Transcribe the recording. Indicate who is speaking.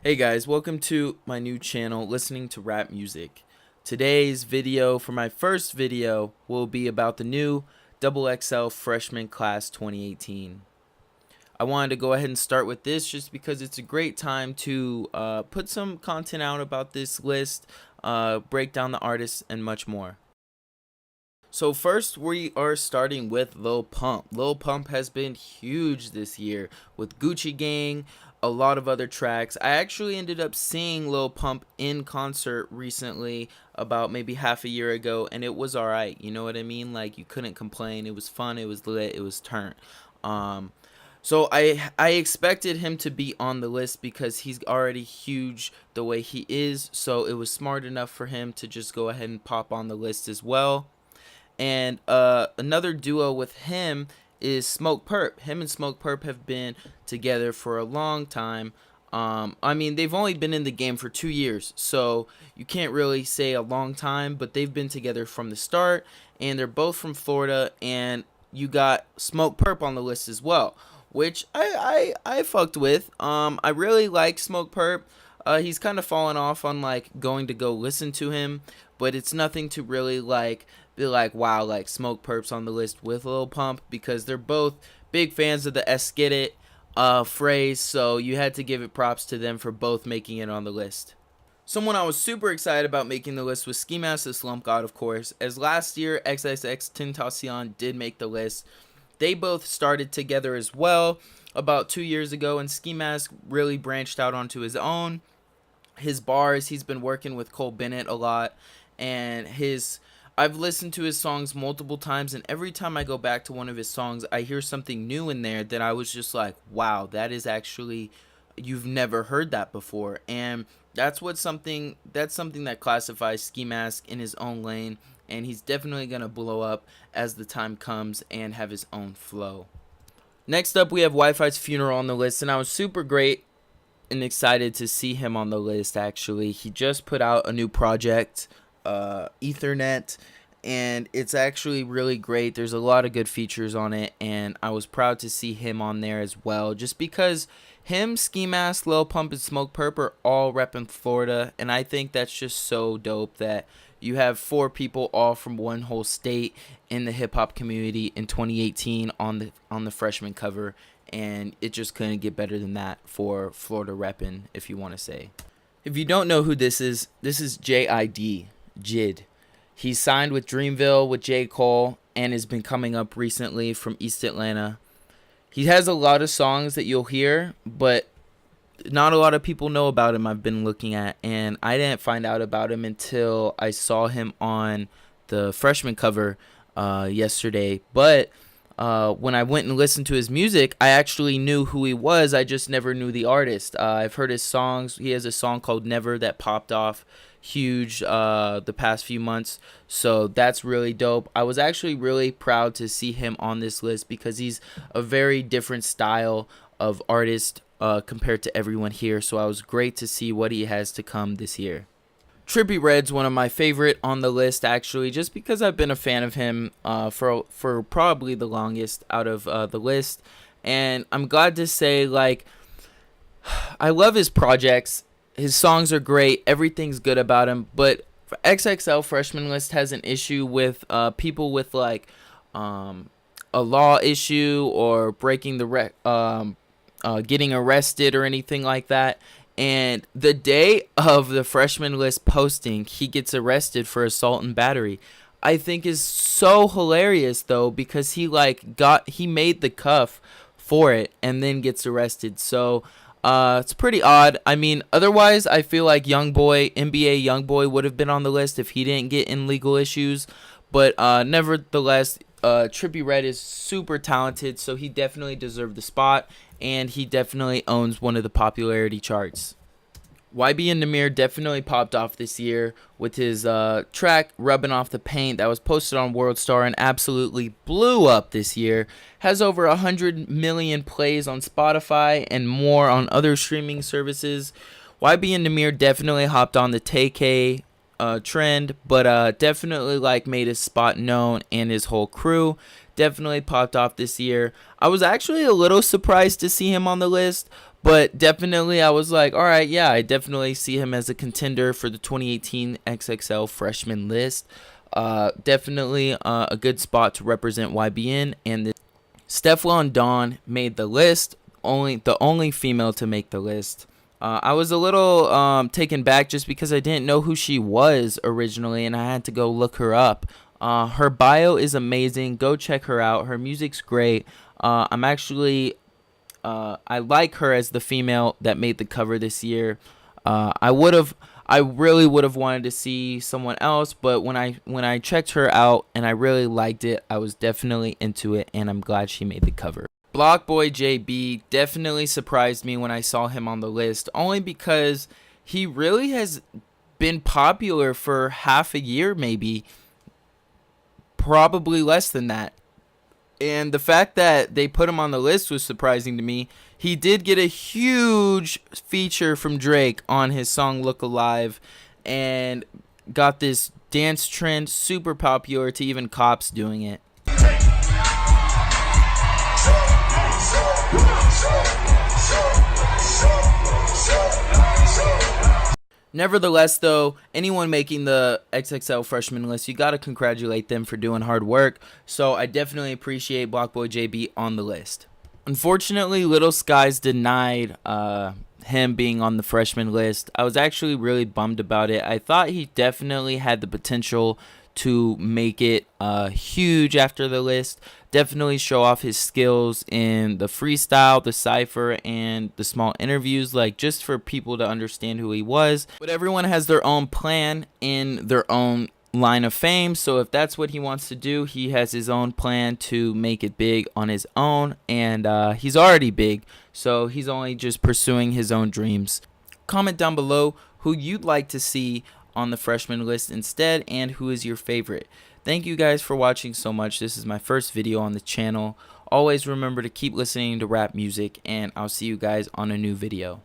Speaker 1: Hey guys, welcome to my new channel, Listening to Rap Music. Today's video, for my first video, will be about the new XXL Freshman Class 2018. I wanted to go ahead and start with this just because it's a great time to put some content out about this list, break down the artists, and much more. So first, we are starting with Lil Pump. Lil Pump has been huge this year with Gucci Gang, a lot of other tracks. I actually ended up seeing Lil Pump in concert recently, about maybe half a year ago, and it was alright. You know what I mean? Like, you couldn't complain. It was fun. It was lit. It was turned. So I expected him to be on the list because he's already huge the way he is. So it was smart enough for him to just go ahead and pop on the list as well. And another duo with him is Smoke Perp. Him and Smoke Perp have been together for a long time. I mean, they've only been in the game for 2 years, so you can't really say a long time, but they've been together from the start, and they're both from Florida, and you got Smoke Perp on the list as well, which I fucked with. I really like Smoke Perp. He's kind of fallen off on like going to go listen to him, but it's nothing to really like be like, wow, like Smoke Perp's on the list with Lil Pump, because they're both big fans of the Get It phrase, so you had to give it props to them for both making it on the list. Someone I was super excited about making the list was Ski Mask the Slump God, of course, as last year XXX Tentacion did make the list. They both started together as well about 2 years ago, and Ski Mask really branched out onto his own. His bars, he's been working with Cole Bennett a lot, and I've listened to his songs multiple times, and every time I go back to one of his songs, I hear something new in there that I was just like, wow, that is actually, you've never heard that before. And that's something that classifies Ski Mask in his own lane, and he's definitely going to blow up as the time comes and have his own flow. Next up, we have Wi-Fi's Funeral on the list, and I was super great and excited to see him on the list. Actually, he just put out a new project, Ethernet, and it's actually really great. There's a lot of good features on it, and I was proud to see him on there as well, just because him, Ski Mask, Lil Pump, and Smoke Perp are all repping Florida, and I think that's just so dope that you have 4 people all from one whole state in the hip-hop community in 2018 on the freshman cover, and it just couldn't get better than that for Florida repping, if you want to say. If you don't know who this is J.I.D. J.I.D. He's signed with Dreamville with J. Cole and has been coming up recently from East Atlanta. He has a lot of songs that you'll hear, but not a lot of people know about him. I've been looking at, and I didn't find out about him until I saw him on the freshman cover yesterday. But when I went and listened to his music, I actually knew who he was. I just never knew the artist. I've heard his songs. He has a song called Never that popped off huge the past few months, so that's really dope. I was actually really proud to see him on this list because he's a very different style of artist compared to everyone here, so I was great to see what he has to come this year. Trippie Redd's one of my favorite on the list, actually, just because I've been a fan of him for probably the longest out of the list, and I'm glad to say, like, I love his projects. His songs are great. Everything's good about him. But XXL freshman list has an issue with people with like a law issue or breaking the getting arrested or anything like that. And the day of the freshman list posting, he gets arrested for assault and battery. I think is so hilarious though, because he made the cuff for it and then gets arrested. So it's pretty odd. I mean, otherwise, I feel like NBA Youngboy would have been on the list if he didn't get in legal issues. But nevertheless, Trippie Redd is super talented, so he definitely deserved the spot, and he definitely owns one of the popularity charts. YB and Namir definitely popped off this year with his track Rubbing Off the Paint that was posted on World Star and absolutely blew up this year. Has over 100 million plays on Spotify and more on other streaming services. YB and Namir definitely hopped on the Tay-K trend, but definitely like made his spot known, and his whole crew definitely popped off this year. I was actually a little surprised to see him on the list, But definitely, I was like, all right, yeah, I definitely see him as a contender for the 2018 XXL freshman list. Definitely a good spot to represent YBN. And Stefflon Dawn made the list, the only female to make the list. I was a little taken back just because I didn't know who she was originally, and I had to go look her up. Her bio is amazing. Go check her out. Her music's great. I'm actually I like her as the female that made the cover this year. I really would have wanted to see someone else, but when I checked her out and I really liked it, I was definitely into it, and I'm glad she made the cover. Block Boy JB definitely surprised me when I saw him on the list, only because he really has been popular for half a year, maybe, probably less than that. And the fact that they put him on the list was surprising to me. He did get a huge feature from Drake on his song Look Alive, and got this dance trend super popular to even cops doing it. Nevertheless, though, anyone making the XXL freshman list, you got to congratulate them for doing hard work. So I definitely appreciate Blockboy JB on the list. Unfortunately, Little Skies denied him being on the freshman list. I was actually really bummed about it. I thought he definitely had the potential to make it huge after the list. Definitely show off his skills in the freestyle, the cypher, and the small interviews, like just for people to understand who he was. But everyone has their own plan in their own line of fame, so if that's what he wants to do, he has his own plan to make it big on his own, and he's already big, so he's only just pursuing his own dreams. Comment down below who you'd like to see on the freshman list instead, and who is your favorite. Thank you guys for watching so much. This is my first video on the channel. Always remember to keep listening to rap music, and I'll see you guys on a new video.